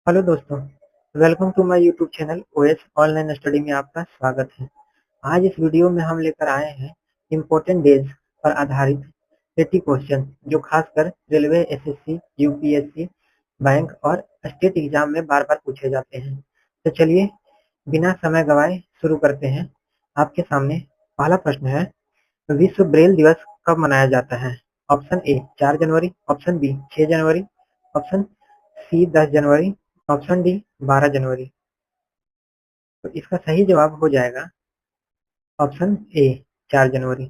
Hello दोस्तों, welcome to my YouTube channel OS online study में आपका स्वागत है। आज इस वीडियो में हम लेकर आए हैं इम्पोर्टेंट डेज पर आधारित 80 क्वेश्चन जो खासकर रेलवे, एसएससी, यूपीएससी, बैंक और स्टेट एग्जाम में बार-बार पूछे जाते हैं। तो चलिए बिना समय गवाए शुरू करते हैं। आपके सामने पहला प्रश्न है, विश्व ब्रेल दिवस कब मनाया जाता है? ऑप्शन ए 4 जनवरी, ऑप्शन बी 6 जनवरी, ऑप्शन सी 10 जनवरी, ऑप्शन डी 12 जनवरी। तो इसका सही जवाब हो जाएगा ऑप्शन ए 4 जनवरी।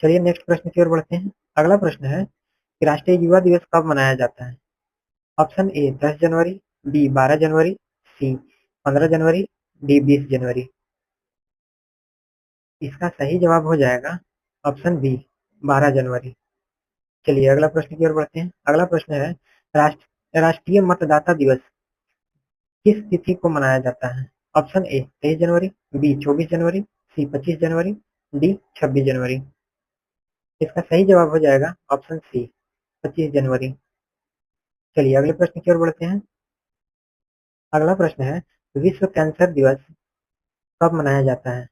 चलिए नेक्स्ट प्रश्न की ओर बढ़ते हैं। अगला प्रश्न है कि राष्ट्रीय युवा दिवस कब मनाया जाता है? ऑप्शन ए 10 जनवरी, बी 12 जनवरी, सी 15 जनवरी, डी 20 जनवरी। इसका सही जवाब हो जाएगा ऑप्शन बी 12 जनवरी। चलिए अगला प्रश्न की ओर बढ़ते हैं। अगला प्रश्न है राष्ट्रीय मतदाता दिवस किस तिथि को मनाया जाता है? ऑप्शन ए 23 जनवरी, बी 24 जनवरी, सी 25 जनवरी, डी 26 जनवरी। इसका सही जवाब हो जाएगा ऑप्शन सी 25 जनवरी। चलिए अगले प्रश्न की ओर बढ़ते हैं। अगला प्रश्न है विश्व कैंसर दिवस कब मनाया जाता है?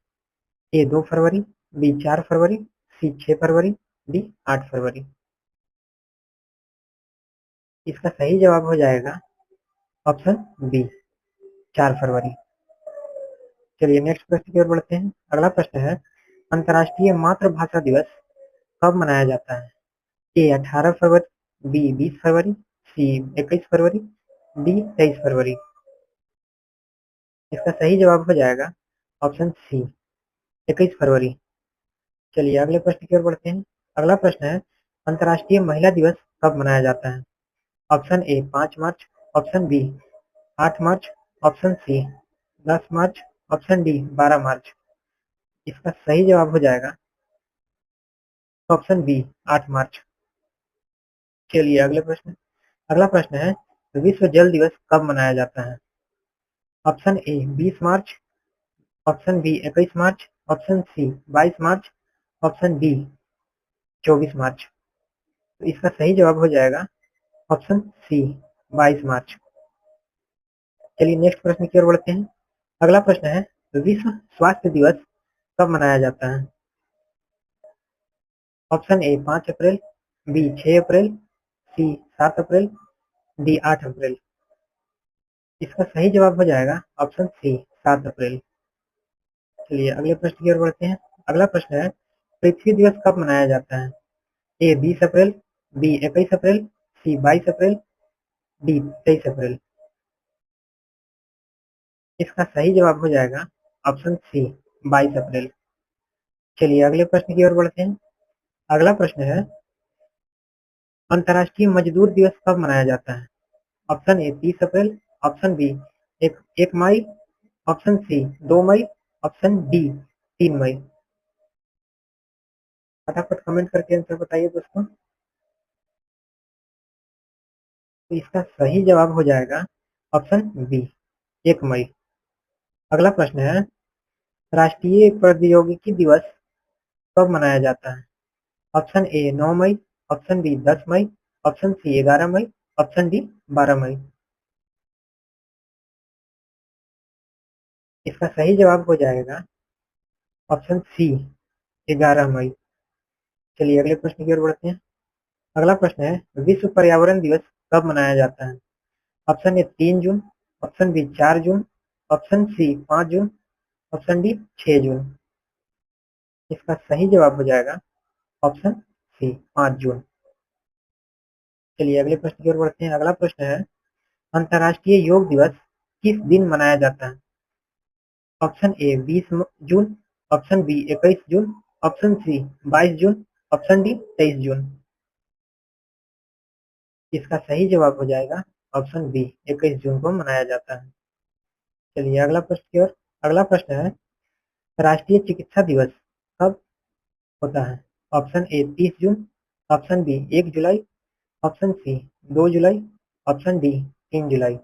ए 2 फरवरी, बी 4 फरवरी, सी 6 फरवरी, डी 8 फरवरी। इसका सही जवाब हो जाएगा ऑप्शन बी 4 फरवरी। चलिए नेक्स्ट प्रश्न की ओर बढ़ते हैं। अगला प्रश्न है अंतर्राष्ट्रीय मातृभाषा दिवस कब मनाया जाता है? ए 18 फरवरी, बी 20 फरवरी, सी 21 फरवरी, डी 23 फरवरी। इसका सही जवाब हो जाएगा ऑप्शन सी 21 फरवरी। चलिए अगले प्रश्न की ओर बढ़ते हैं। अगला प्रश्न है अंतर्राष्ट्रीय महिला दिवस कब मनाया जाता है? ऑप्शन ए 5 मार्च, ऑप्शन बी 8 मार्च, ऑप्शन सी 10 मार्च, ऑप्शन डी 12 मार्च। इसका सही जवाब हो जाएगा ऑप्शन बी 8 मार्च। चलिए अगला प्रश्न है विश्व जल दिवस कब मनाया जाता है? ऑप्शन ए 20 मार्च, ऑप्शन बी 21 मार्च, ऑप्शन सी 22 मार्च, ऑप्शन डी 24 मार्च। तो इसका सही जवाब हो जाएगा ऑप्शन सी 22 मार्च। चलिए नेक्स्ट प्रश्न की ओर बढ़ते हैं। अगला प्रश्न है विश्व स्वास्थ्य दिवस कब मनाया जाता है? ऑप्शन ए 5 अप्रैल, बी 6 अप्रैल, सी 7 अप्रैल, डी 8 अप्रैल। इसका सही जवाब हो जाएगा ऑप्शन सी 7 अप्रैल। चलिए अगले प्रश्न की ओर बढ़ते हैं। अगला प्रश्न है पृथ्वी दिवस कब मनाया जाता है? ए 20 अप्रैल, बी 21 अप्रैल, सी 22 अप्रैल, डी 23 अप्रैल। इसका सही जवाब हो जाएगा ऑप्शन सी 22 अप्रैल। चलिए अगले प्रश्न की ओर बढ़ते हैं। अगला प्रश्न है अंतर्राष्ट्रीय मजदूर दिवस कब मनाया जाता है? ऑप्शन ए 30 अप्रैल, ऑप्शन बी 1 मई, ऑप्शन सी 2 मई, ऑप्शन डी 3 मई। फटाफट कमेंट करके आंसर बताइए दोस्तों। तो इसका सही जवाब हो जाएगा ऑप्शन बी 1 मई। अगला प्रश्न है राष्ट्रीय प्रौद्योगिकी दिवस कब मनाया जाता है? ऑप्शन ए 9 मई, ऑप्शन बी 10 मई, ऑप्शन सी 11 मई, ऑप्शन डी 12 मई। इसका सही जवाब हो जाएगा ऑप्शन सी 11 मई। चलिए अगले प्रश्न की ओर बढ़ते हैं। अगला प्रश्न है विश्व पर्यावरण दिवस कब मनाया जाता है? ऑप्शन ए 3 जून, ऑप्शन बी 4 जून, ऑप्शन सी 5 जून, ऑप्शन डी 6 जून। इसका सही जवाब हो जाएगा ऑप्शन सी 5 जून। चलिए अगले प्रश्न की ओर बढ़ते हैं। अगला प्रश्न है अंतर्राष्ट्रीय योग दिवस किस दिन मनाया जाता है? ऑप्शन ए 20 जून, ऑप्शन बी 21 जून, ऑप्शन सी 22 जून, ऑप्शन डी 23 जून। इसका सही जवाब हो जाएगा ऑप्शन बी 21 जून को मनाया जाता है। चलिए अगला प्रश्न की ओर। अगला प्रश्न है राष्ट्रीय चिकित्सा दिवस कब होता है? ऑप्शन ए 30 जून, ऑप्शन बी 1 जुलाई, ऑप्शन सी 2 जुलाई, ऑप्शन डी 3 जुलाई।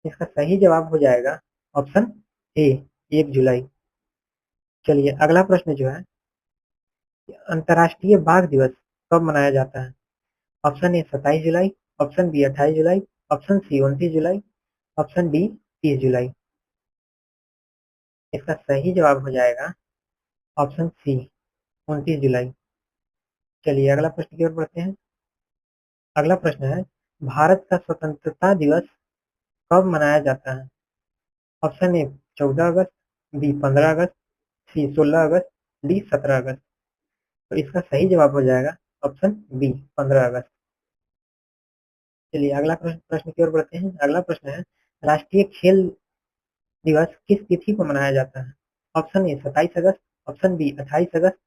इसका सही जवाब हो जाएगा ऑप्शन ए 1 जुलाई। चलिए अगला प्रश्न जो है अंतर्राष्ट्रीय बाघ दिवस कब मनाया जाता है? ऑप्शन ए 27 जुलाई, ऑप्शन बी 28 जुलाई, ऑप्शन सी 29 जुलाई, ऑप्शन डी 30 जुलाई। इसका सही जवाब हो जाएगा ऑप्शन सी 29 जुलाई। चलिए अगला प्रश्न की ओर बढ़ते हैं। अगला प्रश्न है, भारत का स्वतंत्रता दिवस कब मनाया जाता है? ऑप्शन ए 14 अगस्त, बी 15 अगस्त, सी 16 अगस्त, डी 17 अगस्त। तो इसका सही जवाब हो जाएगा ऑप्शन बी 15 अगस्त। चलिए अगला प्रश्न की ओर बढ़ते हैं। अगला प्रश्न है, राष्ट्रीय खेल दिवस किस तिथि को मनाया जाता है? ऑप्शन ए 27 अगस्त, ऑप्शन बी 28 अगस्त,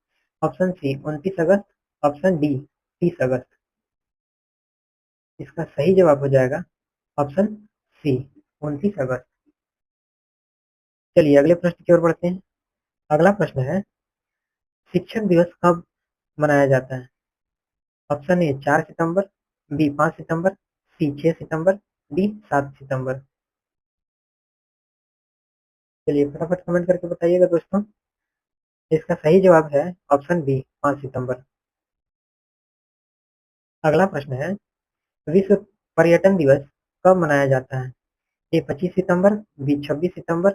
ऑप्शन सी 29 अगस्त, ऑप्शन डी 30 अगस्त। इसका सही जवाब हो जाएगा ऑप्शन सी 29 अगस्त। चलिए अगले प्रश्न की ओर बढ़ते हैं। अगला प्रश्न है, शिक्षक दिवस कब मनाया जाता है? ऑप्शन ए 4 सितंबर, बी 5 सितंबर, सी 6 सितंबर, डी 7 सितंबर। चलिए फटाफट कमेंट करके बताइएगा दोस्तों। इसका सही जवाब है ऑप्शन बी 5 सितंबर। अगला प्रश्न है, विश्व पर्यटन दिवस कब मनाया जाता है? ए 25 सितंबर, बी 26 सितंबर,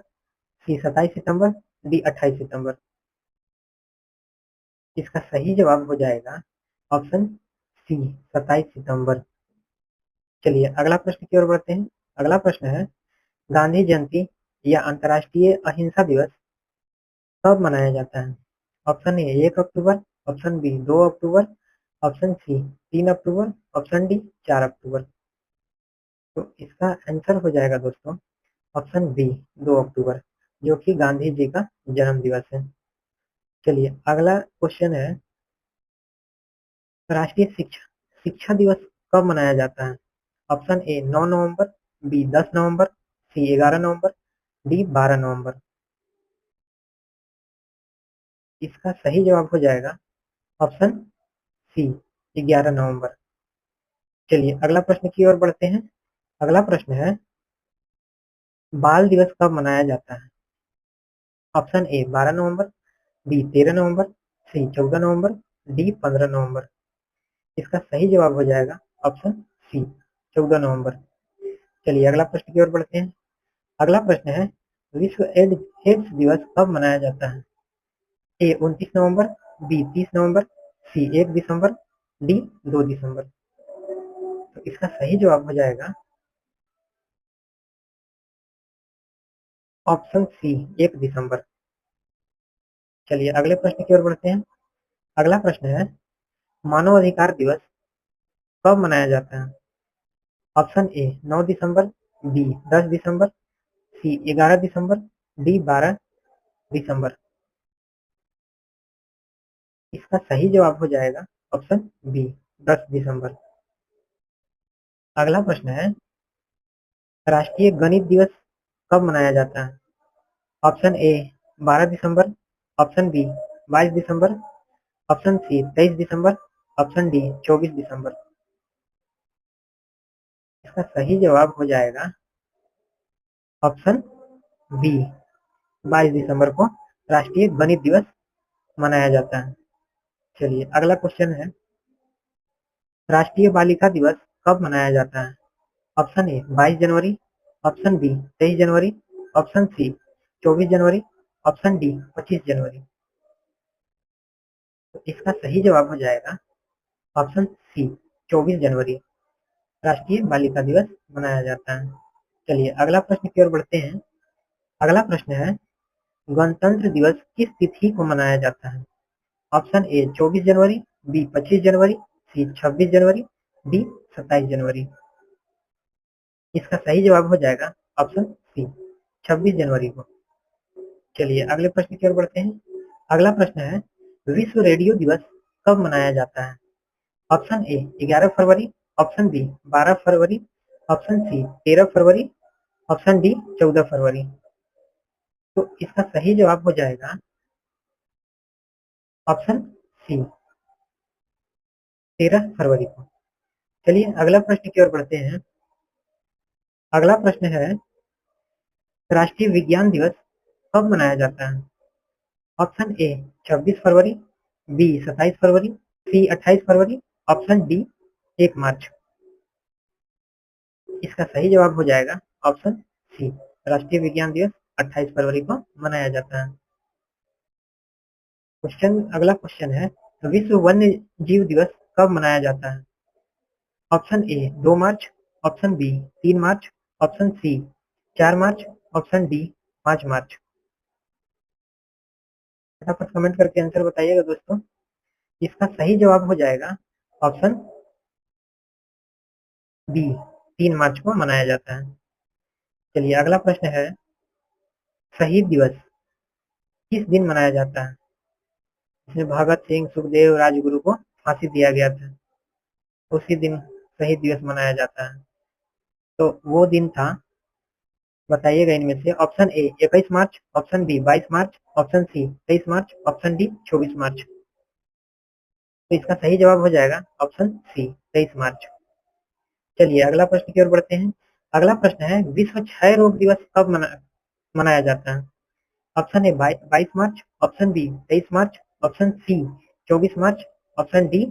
सी 27 सितंबर, डी 28 सितंबर। इसका सही जवाब हो जाएगा ऑप्शन सी 27 सितंबर। चलिए अगला प्रश्न की ओर बढ़ते हैं। अगला प्रश्न है, गांधी जयंती या अंतर्राष्ट्रीय अहिंसा दिवस कब मनाया जाता है? ऑप्शन ए 1 अक्टूबर, ऑप्शन बी 2 अक्टूबर, ऑप्शन सी 3 अक्टूबर, ऑप्शन डी 4 अक्टूबर। तो इसका आंसर हो जाएगा दोस्तों ऑप्शन बी 2 अक्टूबर, जो कि गांधी जी का जन्म दिवस है। चलिए अगला क्वेश्चन है, राष्ट्रीय शिक्षा शिक्षा दिवस कब मनाया जाता है? ऑप्शन ए 9 नवंबर, बी 10 नवंबर, सी 11 नवंबर, डी 12 नवंबर। इसका सही जवाब हो जाएगा ऑप्शन सी 11 नवंबर। चलिए अगला प्रश्न की ओर बढ़ते हैं। अगला प्रश्न है, बाल दिवस कब मनाया जाता है? ऑप्शन ए 12 नवंबर, बी 13 नवंबर, सी 14 नवंबर, डी 15 नवंबर। इसका सही जवाब हो जाएगा ऑप्शन सी 14 नवंबर। चलिए अगला प्रश्न की ओर बढ़ते हैं। अगला प्रश्न है, विश्व एड्स दिवस कब मनाया जाता है? ए 29 नवंबर, बी 30 नवंबर, सी 1 दिसंबर, डी 2 दिसंबर। तो इसका सही जवाब हो जाएगा ऑप्शन सी 1 दिसंबर। चलिए अगले प्रश्न की ओर बढ़ते हैं। अगला प्रश्न है, मानव अधिकार दिवस कब मनाया जाता है? ऑप्शन ए 9 दिसंबर, बी 10 दिसंबर, सी 11 दिसंबर, डी 12 दिसंबर। इसका सही जवाब हो जाएगा ऑप्शन बी 10 दिसंबर। अगला प्रश्न है, राष्ट्रीय गणित दिवस कब मनाया जाता है? ऑप्शन ए 12 दिसंबर, ऑप्शन बी 22 दिसंबर, ऑप्शन सी 23 दिसंबर, ऑप्शन डी 24 दिसंबर। इसका सही जवाब हो जाएगा ऑप्शन बी 22 दिसंबर को राष्ट्रीय गणित दिवस मनाया जाता है। चलिए अगला क्वेश्चन है, राष्ट्रीय बालिका दिवस कब मनाया जाता है? ऑप्शन ए 22 जनवरी, ऑप्शन बी 23 जनवरी, ऑप्शन सी 24 जनवरी, ऑप्शन डी 25 जनवरी। तो इसका सही जवाब हो जाएगा ऑप्शन सी 24 जनवरी, राष्ट्रीय बालिका दिवस मनाया जाता है। चलिए अगला प्रश्न की ओर बढ़ते हैं। अगला प्रश्न है, गणतंत्र दिवस किस तिथि को मनाया जाता है? ऑप्शन ए 24 जनवरी, बी 25 जनवरी, सी 26 जनवरी, डी 27 जनवरी। इसका सही जवाब हो जाएगा ऑप्शन सी 26 जनवरी को। चलिए अगले प्रश्न की ओर बढ़ते हैं। अगला प्रश्न है, विश्व रेडियो दिवस कब मनाया जाता है? ऑप्शन ए 11 फरवरी, ऑप्शन बी 12 फरवरी, ऑप्शन सी 13 फरवरी, ऑप्शन डी 14 फरवरी। तो इसका सही जवाब हो जाएगा ऑप्शन सी 13 फरवरी को। चलिए अगला प्रश्न की ओर बढ़ते हैं। अगला प्रश्न है, राष्ट्रीय विज्ञान दिवस कब मनाया जाता है? ऑप्शन ए 26 फरवरी, बी 27 फरवरी, सी 28 फरवरी, ऑप्शन डी 1 मार्च। इसका सही जवाब हो जाएगा ऑप्शन सी, राष्ट्रीय विज्ञान दिवस 28 फरवरी को मनाया जाता है। अगला क्वेश्चन है, विश्व वन्य जीव दिवस कब मनाया जाता है? ऑप्शन ए 2 मार्च, ऑप्शन बी 3 मार्च, ऑप्शन सी 4 मार्च, ऑप्शन डी 5 मार्च। फटाफट कमेंट करके आंसर बताइएगा दोस्तों। इसका सही जवाब हो जाएगा ऑप्शन बी, 3 मार्च को मनाया जाता है। चलिए अगला प्रश्न है, शहीद दिवस किस दिन मनाया जाता है? इसमें भगत सिंह, सुखदेव, राजगुरु को फांसी दिया गया था, उसी दिन शहीद दिवस मनाया जाता है। तो वो दिन था, बताइएगा इनमें से। ऑप्शन ए 21 मार्च, ऑप्शन बी 22 मार्च, ऑप्शन सी 23 मार्च, ऑप्शन डी 24 मार्च। तो इसका सही जवाब हो जाएगा ऑप्शन सी, 23 मार्च। चलिए अगला प्रश्न की ओर बढ़ते हैं। अगला प्रश्न है, विश्व क्षय रोग दिवस कब मनाया जाता है? ऑप्शन ए 22 मार्च, ऑप्शन बी 23 मार्च, ऑप्शन सी 24 मार्च, ऑप्शन डी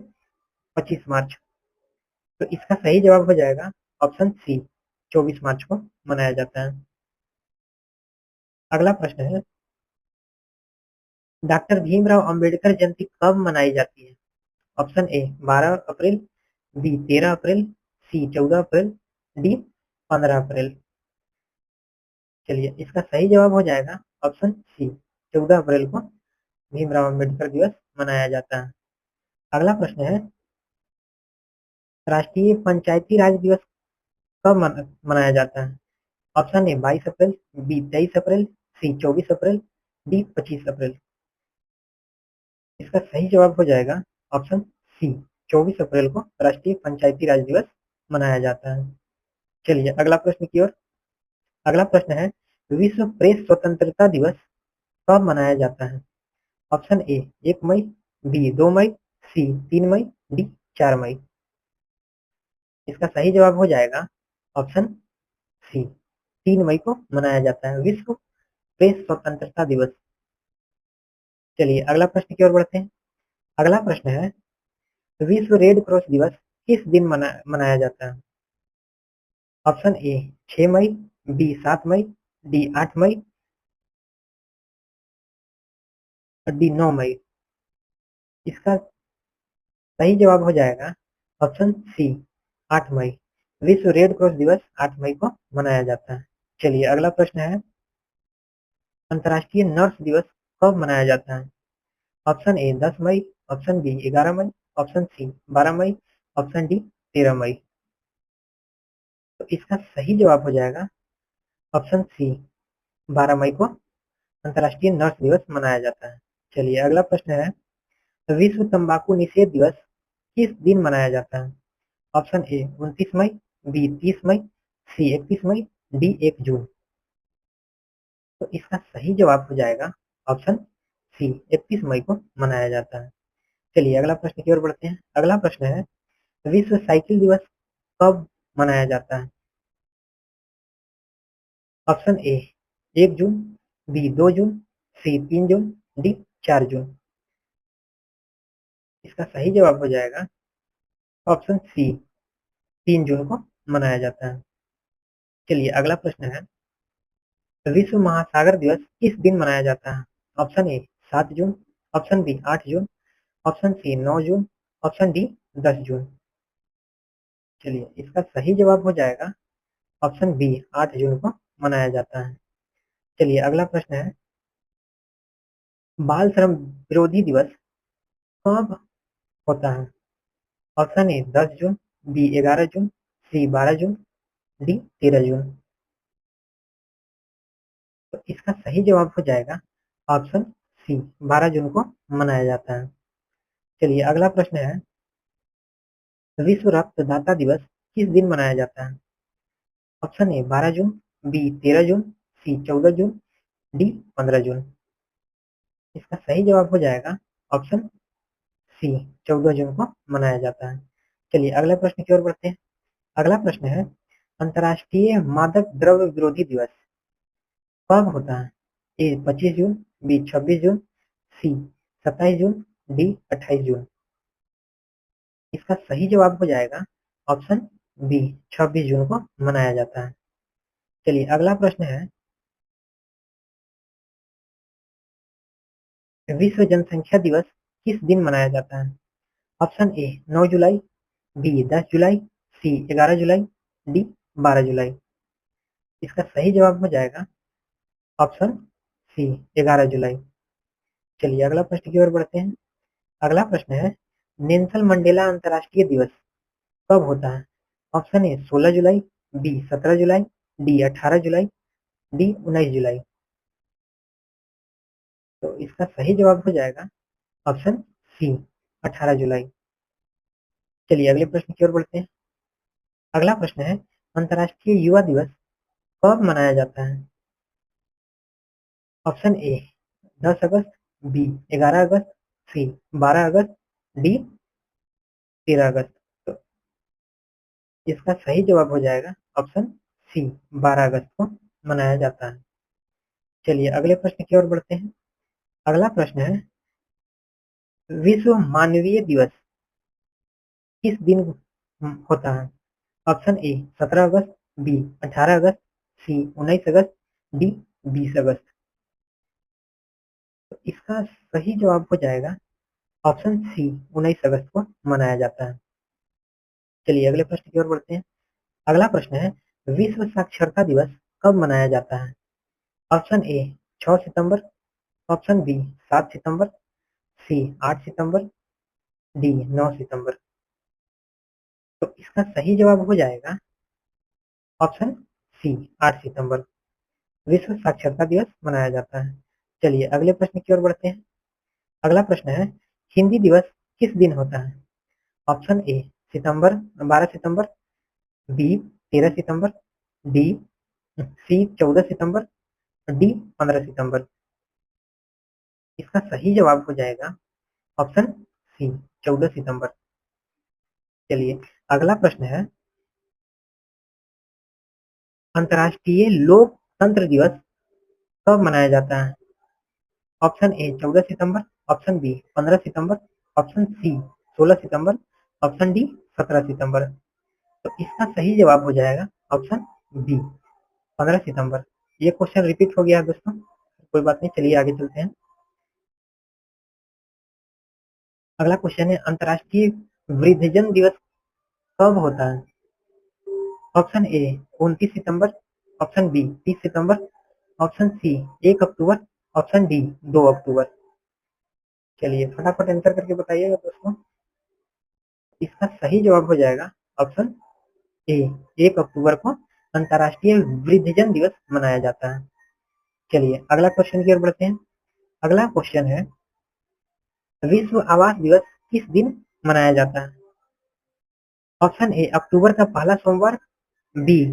25 मार्च। तो इसका सही जवाब हो जाएगा ऑप्शन सी, 24 मार्च को मनाया जाता है। अगला प्रश्न है, डॉक्टर भीमराव अंबेडकर जयंती कब मनाई जाती है? ऑप्शन ए 12 अप्रैल, बी 13 अप्रैल, सी 14 अप्रैल, डी 15 अप्रैल। चलिए इसका सही जवाब हो जाएगा ऑप्शन सी, 14 अप्रैल को भीमराव अंबेडकर दिवस मनाया जाता है। अगला प्रश्न है, राष्ट्रीय पंचायती राज दिवस कब मनाया जाता है? ऑप्शन ए 22 अप्रैल, बी 23 अप्रैल, सी 24 अप्रैल, डी 25 अप्रैल। इसका सही जवाब हो जाएगा ऑप्शन सी, 24 अप्रैल को राष्ट्रीय पंचायती राज दिवस मनाया जाता है। चलिए अगला प्रश्न की ओर। अगला प्रश्न है, विश्व प्रेस स्वतंत्रता दिवस कब मनाया जाता है? ऑप्शन ए 1 मई, बी 2 मई, सी 3 मई, डी 4 मई। इसका सही जवाब हो जाएगा ऑप्शन सी, 3 मई को मनाया जाता है विश्व प्रेस स्वतंत्रता दिवस। चलिए अगला प्रश्न की ओर बढ़ते हैं। अगला प्रश्न है, विश्व रेड क्रॉस दिवस किस दिन मनाया जाता है? ऑप्शन ए 6 मई, बी 7 मई, डी 8 मई और डी 9 मई। इसका सही जवाब हो जाएगा ऑप्शन सी, 8 मई। विश्व रेड क्रॉस दिवस 8 मई को मनाया जाता है। चलिए अगला प्रश्न है, अंतर्राष्ट्रीय नर्स दिवस कब मनाया जाता है? ऑप्शन ए 10 मई, ऑप्शन बी 11 मई, ऑप्शन सी 12 मई, ऑप्शन डी 13 मई। तो इसका सही जवाब हो जाएगा ऑप्शन सी, 12 मई को अंतर्राष्ट्रीय नर्स दिवस मनाया जाता है। चलिए अगला प्रश्न है, विश्व तंबाकू निषेध दिवस किस दिन मनाया जाता है? ऑप्शन ए 29 मई, बी 30 मई, सी 31 मई, डी 1 जून। तो इसका सही जवाब हो जाएगा ऑप्शन सी, 31 मई को मनाया जाता है। चलिए अगला प्रश्न की ओर बढ़ते हैं। अगला प्रश्न है, विश्व साइकिल दिवस कब मनाया जाता है? ऑप्शन ए 1 जून, बी 2 जून, सी 3 जून, डी 4 जून। इसका सही जवाब हो जाएगा ऑप्शन सी, 3 जून को मनाया जाता है। चलिए अगला प्रश्न है, विश्व महासागर दिवस किस दिन मनाया जाता है? ऑप्शन ए 7 जून, ऑप्शन बी 8 जून, ऑप्शन सी 9 जून, ऑप्शन डी 10 जून। चलिए इसका सही जवाब हो जाएगा ऑप्शन बी, 8 जून को मनाया जाता है। चलिए अगला प्रश्न है, बाल श्रम विरोधी दिवस कब होता है? ऑप्शन ए 10 जून, बी 11 जून, सी 12 जून, डी 13 जून। तो इसका सही जवाब हो जाएगा ऑप्शन सी, 12 जून को मनाया जाता है। चलिए अगला प्रश्न है, विश्व रक्तदाता दिवस किस दिन मनाया जाता है? ऑप्शन ए 12 जून, बी 13 जून, सी 14 जून, डी 15 जून। इसका सही जवाब हो जाएगा ऑप्शन सी, 14 जून को मनाया जाता है। चलिए अगले प्रश्न की ओर बढ़ते हैं। अगला प्रश्न है, अंतर्राष्ट्रीय मादक द्रव्य विरोधी दिवस कब होता है? ए 25 जून, बी 26 जून, सी 27 जून, डी 28 जून। इसका सही जवाब हो जाएगा ऑप्शन बी 26 जून को मनाया जाता है। चलिए अगला प्रश्न है, विश्व जनसंख्या दिवस किस दिन मनाया जाता है? ऑप्शन ए 9 जुलाई, बी 10 जुलाई, सी 11 जुलाई, डी 12 जुलाई। इसका सही जवाब हो जाएगा ऑप्शन सी 11 जुलाई। चलिए अगला प्रश्न की ओर बढ़ते हैं। अगला प्रश्न है, नेल्सन मंडेला अंतर्राष्ट्रीय दिवस कब होता है? ऑप्शन ए 16 जुलाई, बी 17 जुलाई, डी 18 जुलाई, डी 19 जुलाई। तो इसका सही जवाब हो जाएगा ऑप्शन सी 18 जुलाई। चलिए अगले प्रश्न की ओर बढ़ते हैं। अगला प्रश्न है, अंतर्राष्ट्रीय युवा दिवस कब मनाया जाता है? ऑप्शन ए 10 अगस्त, बी 11 अगस्त, सी 12 अगस्त, डी 13 अगस्त। तो इसका सही जवाब हो जाएगा ऑप्शन सी 12 अगस्त को मनाया जाता है। चलिए अगले प्रश्न की ओर बढ़ते हैं। अगला प्रश्न है, विश्व मानवीय दिवस किस दिन होता है? ऑप्शन ए 17 अगस्त, बी 18 अगस्त, सी 19 अगस्त, डी 20 अगस्त। तो इसका सही जवाब हो जाएगा ऑप्शन सी 19 अगस्त को मनाया जाता है। चलिए अगले प्रश्न की ओर बढ़ते हैं। अगला प्रश्न है, विश्व साक्षरता दिवस कब मनाया जाता है? ऑप्शन ए 6 सितंबर, ऑप्शन बी 7 सितंबर, सी 8 सितंबर, डी 9 सितंबर। तो इसका सही जवाब हो जाएगा ऑप्शन सी 8 सितंबर। विश्व साक्षरता दिवस मनाया जाता है। चलिए अगले प्रश्न की ओर बढ़ते हैं। अगला प्रश्न है, हिंदी दिवस किस दिन होता है? ऑप्शन ए सितंबर 12 सितंबर, बी 13 सितंबर, डी सी 14 सितंबर, डी 15 सितंबर। इसका सही जवाब हो जाएगा ऑप्शन सी 14 सितंबर। चलिए अगला प्रश्न है, अंतर्राष्ट्रीय लोकतंत्र दिवस कब मनाया जाता है? ऑप्शन ए 14 सितंबर, ऑप्शन बी 15 सितंबर, ऑप्शन सी 16 सितंबर, ऑप्शन डी 17 सितंबर। तो इसका सही जवाब हो जाएगा ऑप्शन बी 15 सितंबर। ये क्वेश्चन रिपीट हो गया है दोस्तों, कोई बात नहीं, चलिए आगे चलते हैं। अगला क्वेश्चन है, अंतर्राष्ट्रीय वृद्धजन दिवस कब होता है? ऑप्शन ए 29 सितंबर, ऑप्शन बी 30 सितंबर, ऑप्शन सी 1 अक्टूबर, ऑप्शन डी 2 अक्टूबर। चलिए फटाफट आंसर करके बताइएगा दोस्तों। इसका सही जवाब हो जाएगा ऑप्शन ए 1 अक्टूबर को अंतर्राष्ट्रीय वृद्धजन दिवस मनाया जाता है। चलिए अगला क्वेश्चन की ओर बढ़ते हैं। अगला क्वेश्चन है, विश्व आवास दिवस किस दिन मनाया जाता है? ऑप्शन ए अक्टूबर का पहला सोमवार, बी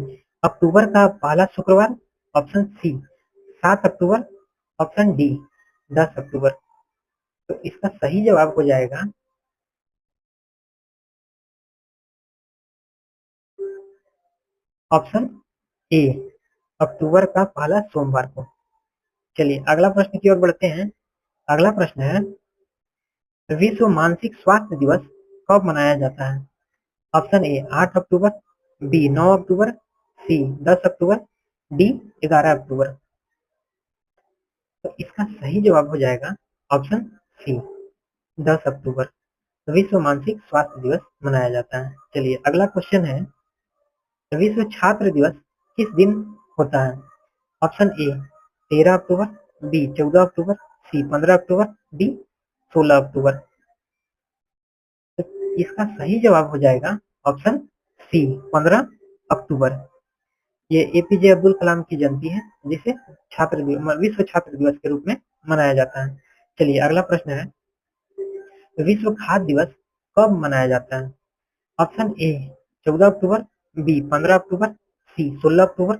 अक्टूबर का पहला शुक्रवार, ऑप्शन सी 7 अक्टूबर, ऑप्शन डी 10 अक्टूबर। तो इसका सही जवाब हो जाएगा ऑप्शन ए अक्टूबर का पहला सोमवार को। चलिए अगला प्रश्न की ओर बढ़ते हैं। अगला प्रश्न है, विश्व मानसिक स्वास्थ्य दिवस कब मनाया जाता है? ऑप्शन ए 8 अक्टूबर, बी 9 अक्टूबर, सी 10 अक्टूबर, डी 11 अक्टूबर। तो इसका सही जवाब हो जाएगा ऑप्शन सी 10 अक्टूबर। विश्व मानसिक स्वास्थ्य दिवस मनाया जाता है। चलिए अगला क्वेश्चन है, विश्व छात्र दिवस किस दिन होता है? ऑप्शन ए 13 अक्टूबर, बी 14 अक्टूबर, सी 15 अक्टूबर, डी 16 अक्टूबर। तो इसका सही जवाब हो जाएगा ऑप्शन सी 15 अक्टूबर। ये एपीजे अब्दुल कलाम की जयंती है, जिसे विश्व छात्र दिवस के रूप में मनाया जाता है। चलिए अगला प्रश्न है, विश्व खाद्य दिवस कब मनाया जाता है? ऑप्शन ए 14 अक्टूबर, बी 15 अक्टूबर, सी 16 अक्टूबर,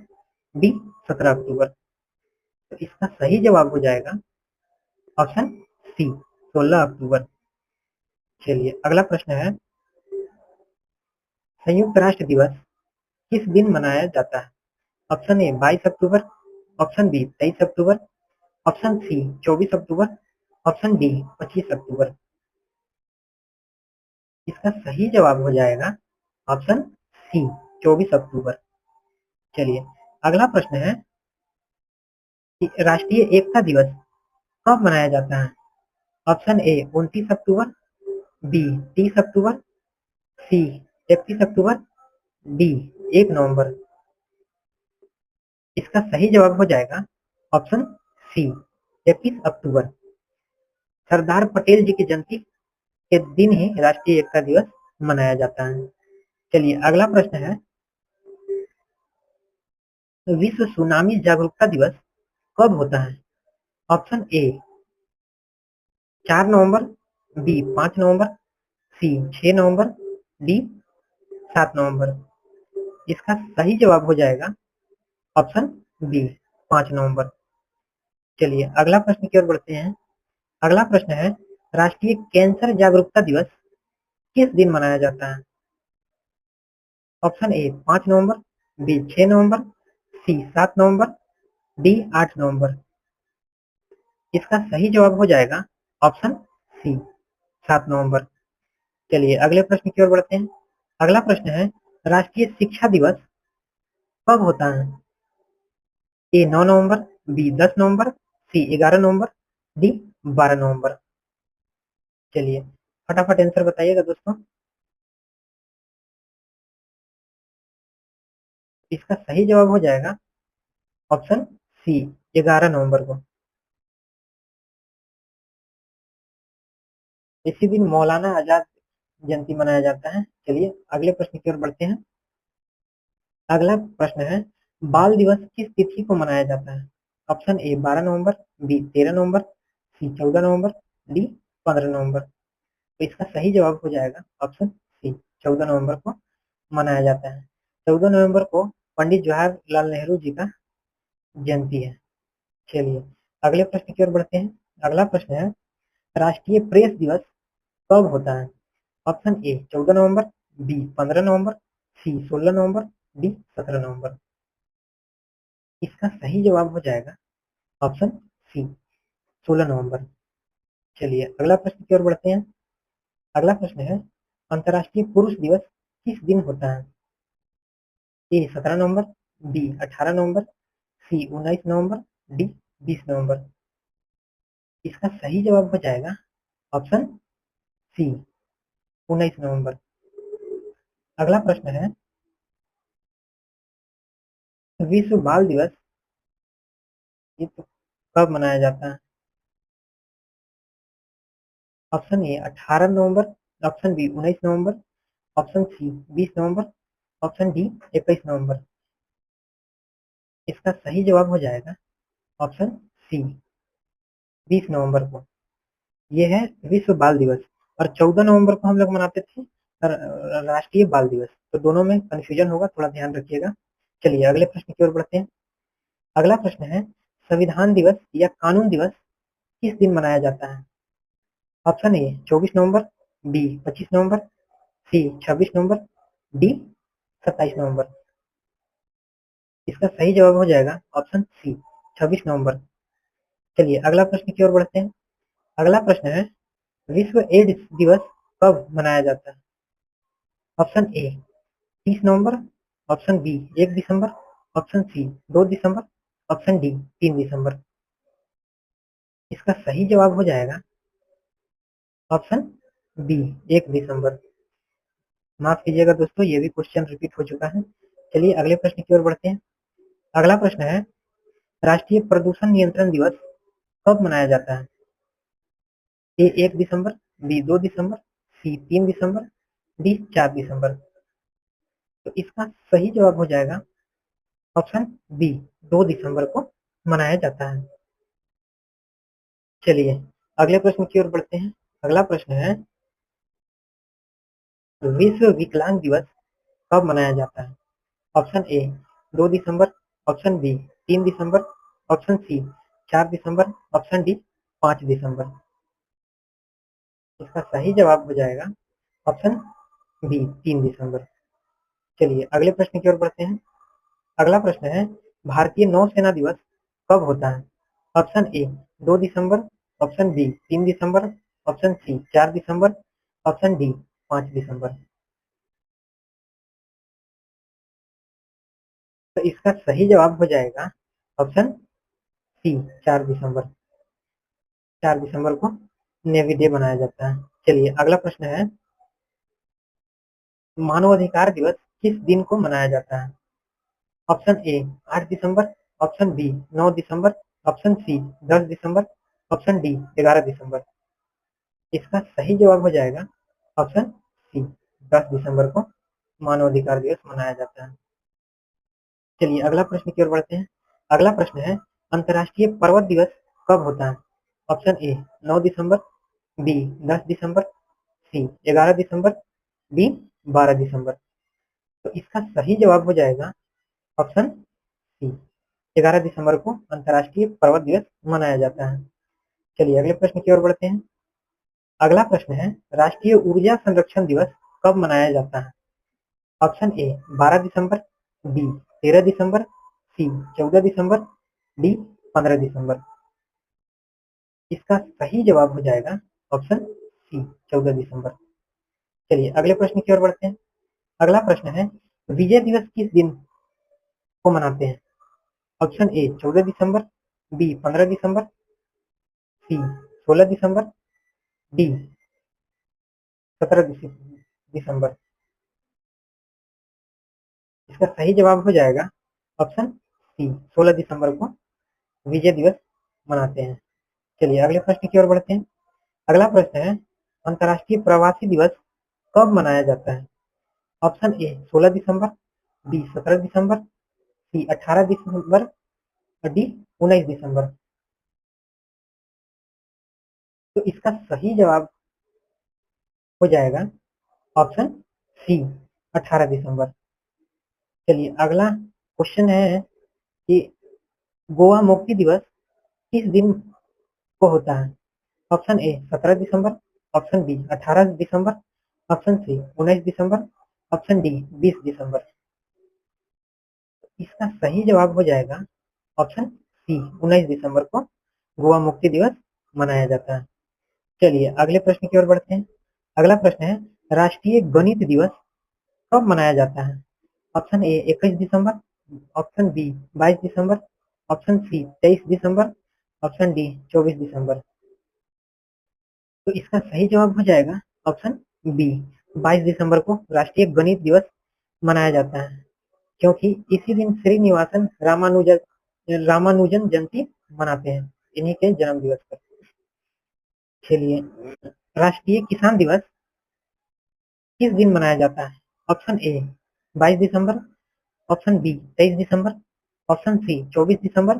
डी 17 अक्टूबर। तो इसका सही जवाब हो जाएगा ऑप्शन सी 16 अक्टूबर। चलिए अगला प्रश्न है, संयुक्त राष्ट्र दिवस किस दिन मनाया जाता है? ऑप्शन ए 22 अक्टूबर, ऑप्शन बी 23 अक्टूबर, ऑप्शन सी 24 अक्टूबर, ऑप्शन डी 25 अक्टूबर। इसका सही जवाब हो जाएगा ऑप्शन सी 24 अक्टूबर। चलिए अगला प्रश्न है कि राष्ट्रीय एकता दिवस कब मनाया जाता है? ऑप्शन ए 29 अक्टूबर, बी 30 अक्टूबर, सी 31 अक्टूबर, डी 1 नवंबर। इसका सही जवाब हो जाएगा ऑप्शन सी 31 अक्टूबर। सरदार पटेल जी की जयंती के दिन ही राष्ट्रीय एकता दिवस मनाया जाता है। चलिए अगला प्रश्न है विश्व सुनामी जागरूकता दिवस कब होता है? ऑप्शन ए 4 नवंबर, बी 5 नवंबर, सी 6 नवंबर, डी 7 नवंबर। इसका सही जवाब हो जाएगा ऑप्शन बी 5 नवंबर। चलिए अगला प्रश्न की ओर बढ़ते हैं। अगला प्रश्न है राष्ट्रीय कैंसर जागरूकता दिवस किस दिन मनाया जाता है? ऑप्शन ए 5 नवंबर, बी 6 नवंबर, सी 7 नवंबर, डी 8 नवंबर। इसका सही जवाब हो जाएगा ऑप्शन सी 7 नवंबर। चलिए अगले प्रश्न की ओर बढ़ते हैं। अगला प्रश्न है राष्ट्रीय शिक्षा दिवस कब होता है? ए 9 नवंबर, बी 10 नवंबर, सी 11 नवंबर, डी 12 नवंबर। चलिए फटाफट आंसर बताइएगा दोस्तों। इसका सही जवाब हो जाएगा ऑप्शन सी 11 नवंबर को। इसी दिन मौलाना आजाद जयंती मनाया जाता है। चलिए अगले प्रश्न की ओर बढ़ते हैं। अगला प्रश्न है बाल दिवस किस तिथि को मनाया जाता है? ऑप्शन ए 12 नवंबर, बी 13 नवंबर, सी 14 नवंबर, डी 15 नवंबर। तो इसका सही जवाब हो जाएगा ऑप्शन सी 14 नवंबर को मनाया जाता है। 14 नवंबर को पंडित जवाहरलाल नेहरू जी का जयंती है। चलिए अगले प्रश्न की ओर बढ़ते हैं। अगला प्रश्न है राष्ट्रीय प्रेस दिवस कब होता है? ऑप्शन ए 14 नवंबर, बी 15 नवंबर, सी 16 नवंबर, डी 17 नवंबर। इसका सही जवाब हो जाएगा ऑप्शन सी 16 नवंबर। चलिए अगला प्रश्न की ओर बढ़ते हैं। अगला प्रश्न है अंतर्राष्ट्रीय पुरुष दिवस किस दिन होता है? ए 17 नवंबर, बी 18 नवंबर, सी 19 नवंबर, डी 20 नवंबर। इसका सही जवाब हो जाएगा ऑप्शन सी 19 नवंबर। अगला प्रश्न है विश्व बाल दिवस ये तो कब मनाया जाता है? ऑप्शन ए 18 नवंबर, ऑप्शन बी 19 नवंबर, ऑप्शन सी 20 नवंबर, ऑप्शन डी 21 नवंबर। इसका सही जवाब हो जाएगा ऑप्शन सी 20 नवंबर को। यह है विश्व बाल दिवस। और 14 नवंबर को हम लोग मनाते थे राष्ट्रीय बाल दिवस। तो दोनों में कंफ्यूजन होगा, थोड़ा ध्यान रखिएगा। चलिए अगले प्रश्न की ओर बढ़ते हैं। अगला प्रश्न है संविधान दिवस या कानून दिवस किस दिन मनाया जाता है? ऑप्शन ए 24 नवंबर, बी 25 नवंबर, सी 26 नवंबर, डी 27 नवंबर। इसका सही जवाब हो जाएगा ऑप्शन सी 26 नवंबर। चलिए अगला प्रश्न की ओर बढ़ते हैं। अगला प्रश्न है विश्व एड्स दिवस कब मनाया जाता है? ऑप्शन ए 30 नवंबर, ऑप्शन बी 1 दिसंबर, ऑप्शन सी 2 दिसंबर, ऑप्शन डी 3 दिसंबर। इसका सही जवाब हो जाएगा ऑप्शन बी 1 दिसंबर। माफ कीजिएगा दोस्तों, ये भी क्वेश्चन रिपीट हो चुका है। चलिए अगले प्रश्न की ओर बढ़ते हैं। अगला प्रश्न है राष्ट्रीय प्रदूषण नियंत्रण दिवस कब मनाया जाता है? ए 1 दिसंबर, बी 2 दिसंबर, सी 3 दिसंबर, डी 4 दिसंबर। तो इसका सही जवाब हो जाएगा ऑप्शन बी 2 दिसंबर को मनाया जाता है। चलिए अगले प्रश्न की ओर बढ़ते हैं। अगला प्रश्न है विश्व विकलांग दिवस कब मनाया जाता है? ऑप्शन ए 2 दिसंबर, ऑप्शन बी 3 दिसंबर, ऑप्शन सी 4 दिसंबर, ऑप्शन डी 5 दिसंबर। इसका सही जवाब हो जाएगा ऑप्शन बी 3 दिसंबर। चलिए अगले प्रश्न की ओर बढ़ते हैं। अगला प्रश्न है भारतीय नौसेना दिवस कब होता है? ऑप्शन ए 2 दिसंबर, ऑप्शन बी 3 दिसंबर, ऑप्शन सी 4 दिसंबर, ऑप्शन डी 5 दिसंबर। तो इसका सही जवाब हो जाएगा ऑप्शन सी, 4 दिसंबर। 4 दिसंबर को नेवी डे मनाया जाता है। चलिए अगला प्रश्न है, मानवाधिकार दिवस किस दिन को मनाया जाता है? ऑप्शन ए 8 दिसंबर, ऑप्शन बी 9 दिसंबर, ऑप्शन सी 10 दिसंबर, ऑप्शन डी 11 दिसंबर। इसका सही जवाब हो जाएगा ऑप्शन सी, 10 दिसंबर को मानवाधिकार दिवस मनाया जाता है। चलिए अगला प्रश्न की ओर बढ़ते हैं। अगला प्रश्न है, अंतर्राष्ट्रीय पर्वत दिवस कब होता है? ऑप्शन ए 9 दिसंबर, बी 10 दिसंबर, सी 11 दिसंबर, डी 12 दिसंबर। तो इसका सही जवाब हो जाएगा ऑप्शन सी, 11 दिसंबर को अंतर्राष्ट्रीय पर्वत दिवस मनाया जाता है। चलिए अगले प्रश्न की ओर बढ़ते हैं। अगला प्रश्न है, राष्ट्रीय ऊर्जा संरक्षण दिवस कब मनाया जाता है? ऑप्शन ए 12 दिसंबर, बी 13 दिसंबर, सी 14 दिसंबर, डी 15 दिसंबर। इसका सही जवाब हो जाएगा ऑप्शन सी, 14 दिसंबर। चलिए अगले प्रश्न की ओर बढ़ते हैं। अगला प्रश्न है, विजय दिवस किस दिन को मनाते हैं? ऑप्शन ए 14 दिसंबर, बी 15 दिसंबर, सी 16 दिसंबर, डी 17 दिसंबर। इसका सही जवाब हो जाएगा ऑप्शन सी, 16 दिसंबर को विजय दिवस मनाते हैं। चलिए अगले प्रश्न की ओर बढ़ते हैं। अगला प्रश्न है, अंतर्राष्ट्रीय प्रवासी दिवस कब मनाया जाता है? ऑप्शन ए 16 दिसंबर, बी 17 दिसंबर, सी 18 दिसंबर और डी 19 दिसंबर। तो इसका सही जवाब हो जाएगा ऑप्शन सी, 18 दिसंबर। चलिए अगला क्वेश्चन है कि गोवा मुक्ति दिवस किस दिन को होता है? ऑप्शन ए 17 दिसंबर, ऑप्शन बी 18 दिसंबर, ऑप्शन सी 19 दिसंबर, ऑप्शन डी 20 दिसंबर। इसका सही जवाब हो जाएगा ऑप्शन सी, 19 दिसंबर को गोवा मुक्ति दिवस मनाया जाता है। चलिए अगले प्रश्न की ओर बढ़ते हैं। अगला प्रश्न है, राष्ट्रीय गणित दिवस कब मनाया जाता है? ऑप्शन ए 21 दिसंबर, ऑप्शन बी 22 दिसंबर, ऑप्शन सी 23 दिसंबर, ऑप्शन डी 24 दिसंबर। तो इसका सही जवाब हो जाएगा ऑप्शन बी, 22 दिसंबर को राष्ट्रीय गणित दिवस मनाया जाता है, क्योंकि इसी दिन श्रीनिवासन रामानुजन जयंती मनाते हैं, इन्हीं के जन्म दिवस पर। चलिए, राष्ट्रीय किसान दिवस किस दिन मनाया जाता है? ऑप्शन ए 22 दिसंबर, ऑप्शन बी 23 दिसंबर, ऑप्शन सी 24 दिसंबर,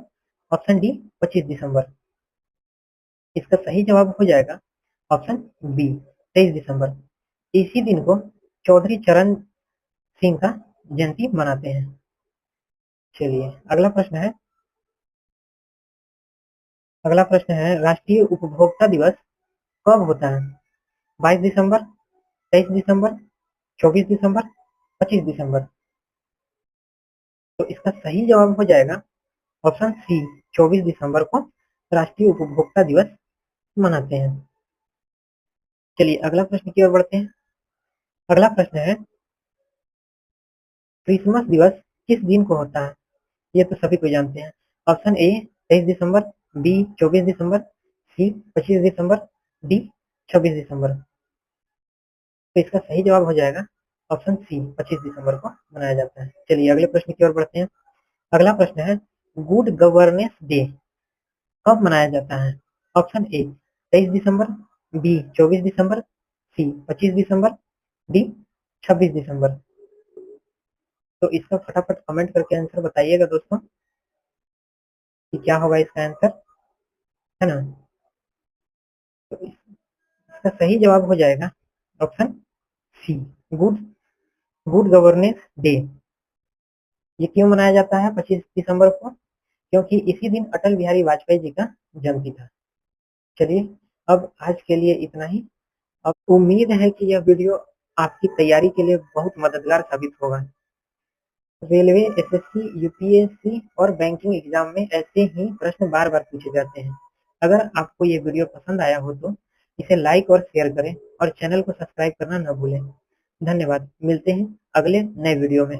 ऑप्शन डी 25 दिसंबर। इसका सही जवाब हो जाएगा ऑप्शन बी, 23 दिसंबर। इसी दिन को चौधरी चरण सिंह का जयंती मनाते हैं। चलिए अगला प्रश्न है, राष्ट्रीय उपभोक्ता दिवस कब होता है? 22 दिसंबर, 23 दिसंबर, 24 दिसंबर, 25 दिसंबर। तो इसका सही जवाब हो जाएगा ऑप्शन सी, 24 दिसंबर को राष्ट्रीय उपभोक्ता दिवस मनाते हैं। चलिए अगला प्रश्न की ओर बढ़ते हैं। अगला प्रश्न है, क्रिसमस दिवस किस दिन को होता है? ये तो सभी को जानते हैं। ऑप्शन ए 23 दिसंबर, बी 24 दिसंबर, सी 25 दिसंबर, डी 26 दिसंबर। तो इसका सही जवाब हो जाएगा ऑप्शन सी, 25 दिसंबर को मनाया जाता है। चलिए अगले प्रश्न की ओर बढ़ते हैं। अगला प्रश्न है, गुड गवर्नेंस डे कब मनाया जाता है? ऑप्शन ए 23 दिसंबर, बी 24 दिसंबर, सी 25 दिसंबर, डी 26 दिसंबर। तो इसका फटाफट कमेंट करके आंसर बताइएगा दोस्तों कि क्या होगा इसका आंसर, है ना? तो इसका सही जवाब हो जाएगा option C, good good governance day. ये क्यों मनाया जाता है 25 दिसंबर को? क्योंकि इसी दिन अटल बिहारी वाजपेयी जी का जन्मदिन था। चलिए अब आज के लिए इतना ही। अब उम्मीद है कि यह वीडियो आपकी तैयारी के लिए बहुत मददगार साबित होगा। रेलवे, एसएससी, यूपीएससी और बैंकिंग एग्जाम में ऐसे ही प्रश्न बार बार पूछे जाते हैं। अगर आपको ये वीडियो पसंद आया हो तो इसे लाइक और शेयर करें और चैनल को सब्सक्राइब करना न भूलें। धन्यवाद, मिलते हैं अगले नए वीडियो में।